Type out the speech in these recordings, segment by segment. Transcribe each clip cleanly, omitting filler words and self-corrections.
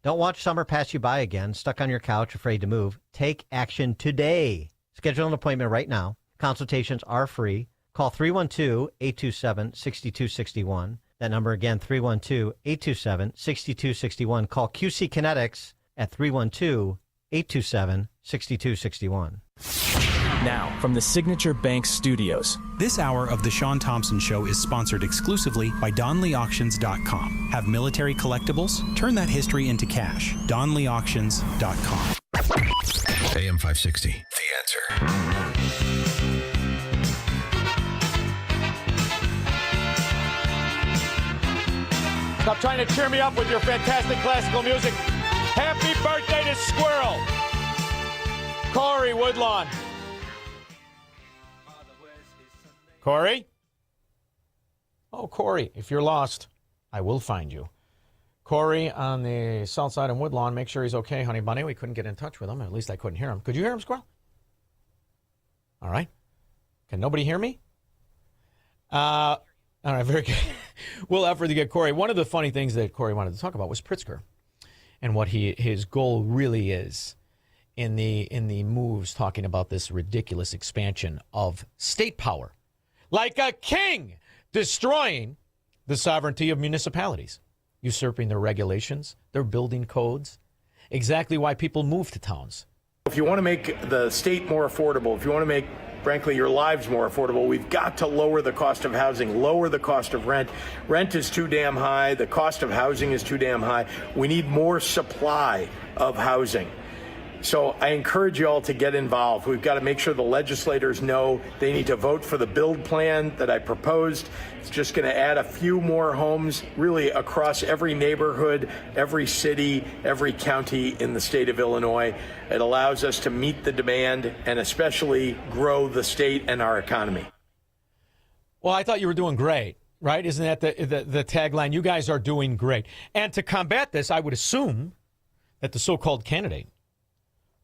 Don't watch summer pass you by again, stuck on your couch, afraid to move. Take action today. Schedule an appointment right now. Consultations are free. Call 312-827-6261. That number again, 312-827-6261. Call QC Kinetics at 312-827-6261. Now, from the Signature Bank Studios. This hour of The Shaun Thompson Show is sponsored exclusively by DonleyAuctions.com. Have military collectibles? Turn that history into cash. DonleyAuctions.com. AM 560, The Answer. Stop trying to cheer me up with your fantastic classical music. Happy birthday to Squirrel. Corey Woodlawn. Corey? Oh, Corey, if you're lost, I will find you. Corey on the south side of Woodlawn. Make sure he's okay, honey bunny. We couldn't get in touch with him. At least I couldn't hear him. Could you hear him, Squirrel? All right. Can nobody hear me? All right, very good. We'll effort to get Corey. One of the funny things that Corey wanted to talk about was Pritzker and what his goal really is in the moves talking about this ridiculous expansion of state power. Like a king destroying the sovereignty of municipalities, usurping their regulations, their building codes, exactly why people move to towns. If you want to make the state more affordable, if you want to make, frankly, your lives more affordable, we've got to lower the cost of housing, lower the cost of rent. Rent is too damn high. The cost of housing is too damn high. We need more supply of housing. So I encourage you all to get involved. We've got to make sure the legislators know they need to vote for the build plan that I proposed. It's just going to add a few more homes really across every neighborhood, every city, every county in the state of Illinois. It allows us to meet the demand and especially grow the state and our economy. Well, I thought you were doing great, right? Isn't that the tagline? You guys are doing great. And to combat this, I would assume that the so-called candidate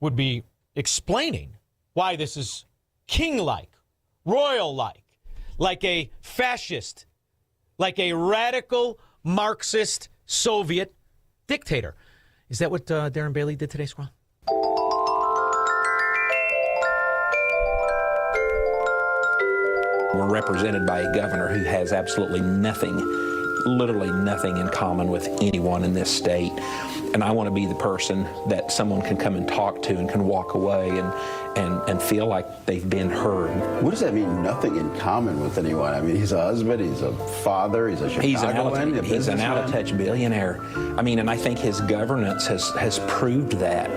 would be explaining why this is king-like, royal-like, like a fascist, like a radical Marxist Soviet dictator. Is that what Darren Bailey did today, Squall? We're represented by a governor who has absolutely nothing, literally nothing in common with anyone in this state. And I want to be the person that someone can come and talk to and can walk away and feel like they've been heard. What does that mean, nothing in common with anyone? I mean, he's a husband, he's a father, he's a Chicagoan, he's an out-of-touch billionaire. I mean, and I think his governance has proved that.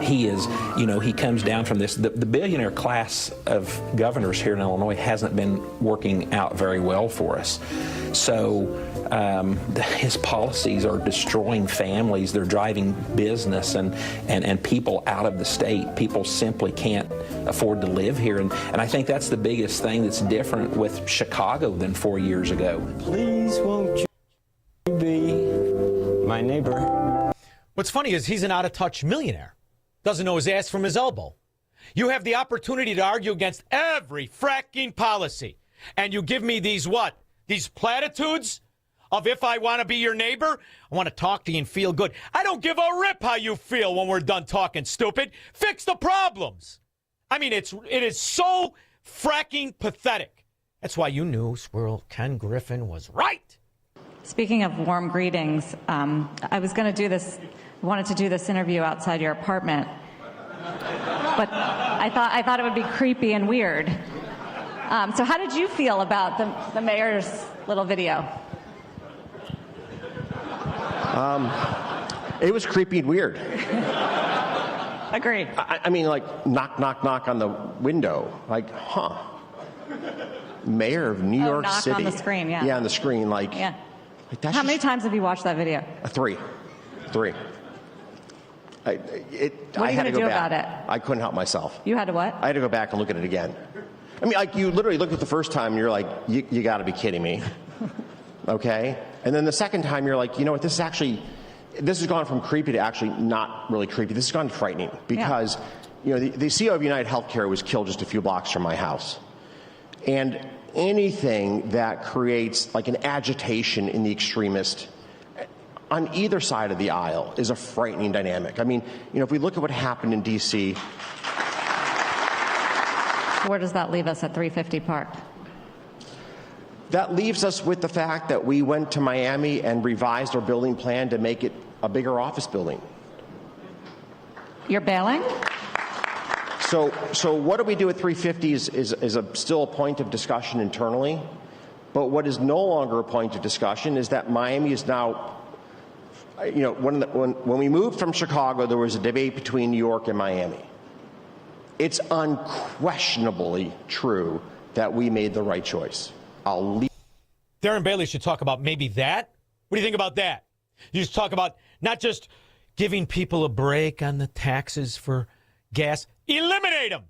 He is, he comes down from this. The billionaire class of governors here in Illinois hasn't been working out very well for us. So his policies are destroying families. They're driving business and people out of the state. People simply can't afford to live here. And I think that's the biggest thing that's different with Chicago than 4 years ago. Please won't you be my neighbor? What's funny is he's an out-of-touch millionaire. Doesn't know his ass from his elbow. You have the opportunity to argue against every fracking policy. And you give me these what? These platitudes of if I want to be your neighbor, I want to talk to you and feel good. I don't give a rip how you feel when we're done talking, stupid. Fix the problems. I mean, it is so fracking pathetic. That's why you knew, Squirrel, Ken Griffin was right. Speaking of warm greetings, I was going to do this, wanted to do this interview outside your apartment, but I thought it would be creepy and weird. So how did you feel about the mayor's little video? It was creepy and weird. Agreed. I mean, like, knock, knock, knock on the window. Like, Mayor of New York knock City. On the screen, yeah. Yeah, on the screen, like. Yeah. Like that's How many times have you watched that video? Three. What are you going to do about it? I couldn't help myself. You had to what? I had to go back and look at it again. I mean, like, you literally look at the first time and you're like, you got to be kidding me. Okay? And then the second time you're like, you know what, this has gone from creepy to actually not really creepy. This has gone frightening because, the CEO of United Healthcare was killed just a few blocks from my house. And anything that creates like an agitation in the extremist, on either side of the aisle is a frightening dynamic. I mean, if we look at what happened in D.C. Where does that leave us at 350 Park? That leaves us with the fact that we went to Miami and revised our building plan to make it a bigger office building. You're bailing? So what do we do at 350 is still a point of discussion internally. But what is no longer a point of discussion is that Miami is now, when we moved from Chicago, there was a debate between New York and Miami. It's unquestionably true that we made the right choice. Darren Bailey should talk about maybe that. What do you think about that? You just talk about not just giving people a break on the taxes for gas. Eliminate them.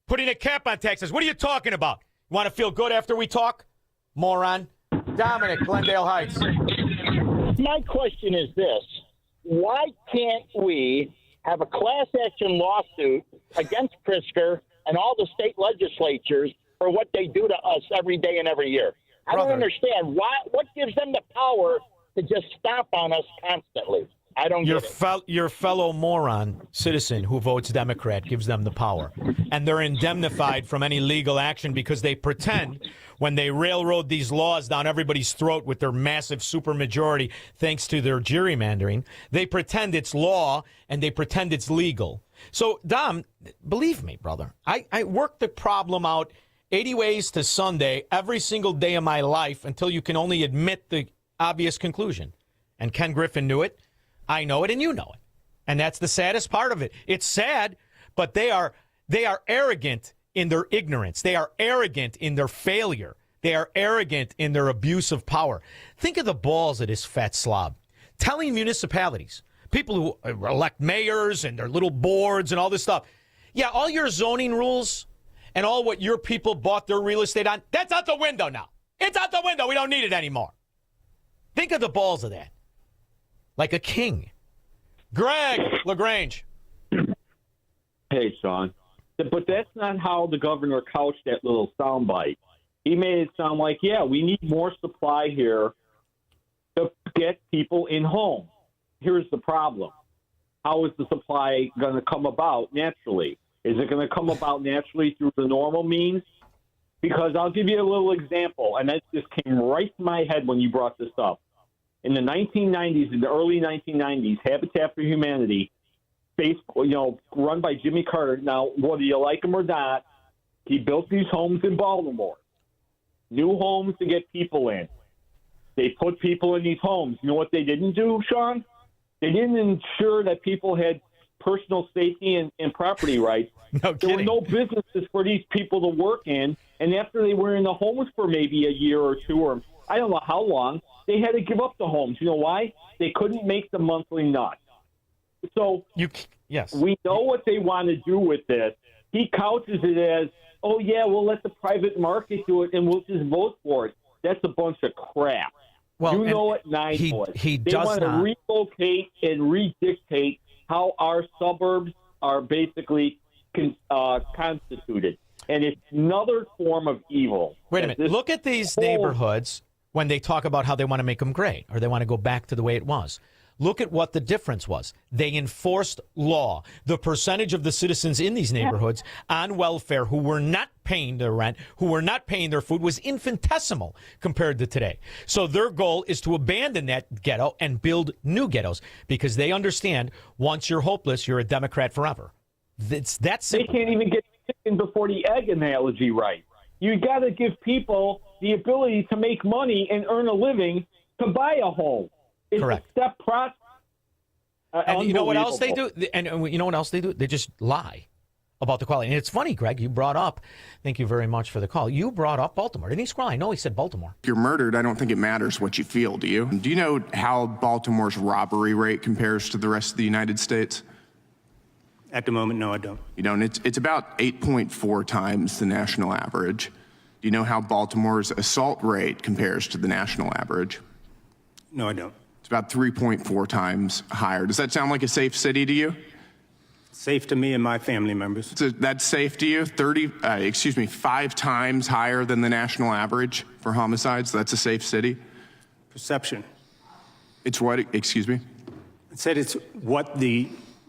Putting a cap on taxes. What are you talking about? You want to feel good after we talk? Moron. Dominic, Glendale Heights. My question is this. Why can't we have a class action lawsuit against Pritzker and all the state legislatures for what they do to us every day and every year? I don't understand. What gives them the power to just stomp on us constantly? I don't get it. Your fellow moron citizen who votes Democrat gives them the power. And they're indemnified from any legal action because they pretend when they railroad these laws down everybody's throat with their massive supermajority thanks to their gerrymandering, they pretend it's law and they pretend it's legal. So, Dom, believe me, brother, I worked the problem out 80 ways to Sunday every single day of my life until you can only admit the obvious conclusion. And Ken Griffin knew it. I know it, and you know it. And that's the saddest part of it. It's sad, but they are arrogant in their ignorance. They are arrogant in their failure. They are arrogant in their abuse of power. Think of the balls of this fat slob. Telling municipalities, people who elect mayors and their little boards and all this stuff, yeah, all your zoning rules and all what your people bought their real estate on, that's out the window now. It's out the window. We don't need it anymore. Think of the balls of that. Like a king. Greg LaGrange. Hey, Shaun. But that's not how the governor couched that little soundbite. He made it sound like, yeah, we need more supply here to get people in homes. Here's the problem. How is the supply going to come about naturally? Is it going to come about naturally through the normal means? Because I'll give you a little example, and that just came right to my head when you brought this up. In the 1990s, in the early 1990s, Habitat for Humanity, run by Jimmy Carter. Now, whether you like him or not, he built these homes in Baltimore. New homes to get people in. They put people in these homes. You know what they didn't do, Shaun? They didn't ensure that people had personal safety and property rights. No kidding. There were no businesses for these people to work in. And after they were in the homes for maybe a year or two, or I don't know how long, they had to give up the homes. You know why? They couldn't make the monthly nut. So yes, we know what they want to do with this. He couches it as, oh, yeah, we'll let the private market do it and we'll just vote for it. That's a bunch of crap. Well, you know it, nine boys. He they does want not. to relocate and redictate how our suburbs are basically constituted. And it's another form of evil. Wait a minute. Look at these neighborhoods when they talk about how they want to make them great or they want to go back to the way it was. Look at what the difference was. They enforced law. The percentage of the citizens in these neighborhoods on welfare who were not paying their rent, who were not paying their food, was infinitesimal compared to today. So their goal is to abandon that ghetto and build new ghettos because they understand once you're hopeless, you're a Democrat forever. It's that simple. They can't even get the chicken before the egg analogy right. You got to give people the ability to make money and earn a living to buy a home. It's correct. A step process. And you know what else they do? And you know what else they do? They just lie about the quality. And it's funny, Greg, you brought up, thank you very much for the call. You brought up Baltimore. Didn't he scroll? I know he said Baltimore. If you're murdered, I don't think it matters what you feel, do you? Do you know how Baltimore's robbery rate compares to the rest of the United States? At the moment, no, I don't. You don't? It's about 8.4 times the national average. Do you know how Baltimore's assault rate compares to the national average? No, I don't. It's about 3.4 times higher. Does that sound like a safe city to you? Safe to me and my family members. So that's safe to you? 5 times higher than the national average for homicides? That's a safe city? Perception. It's what? Excuse me? I said it's what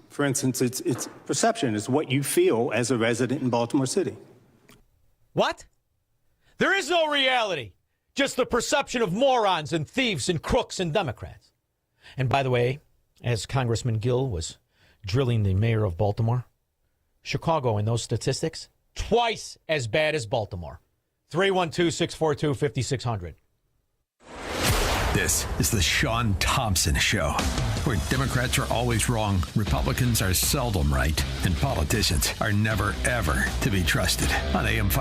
for instance, it's perception. It's what you feel as a resident in Baltimore City. What? There is no reality. Just the perception of morons and thieves and crooks and Democrats. And by the way, as Congressman Gill was drilling the mayor of Baltimore, Chicago in those statistics, twice as bad as Baltimore. 312-642-5600. This is the Shaun Thompson Show, where Democrats are always wrong, Republicans are seldom right, and politicians are never, ever to be trusted. On AM 560.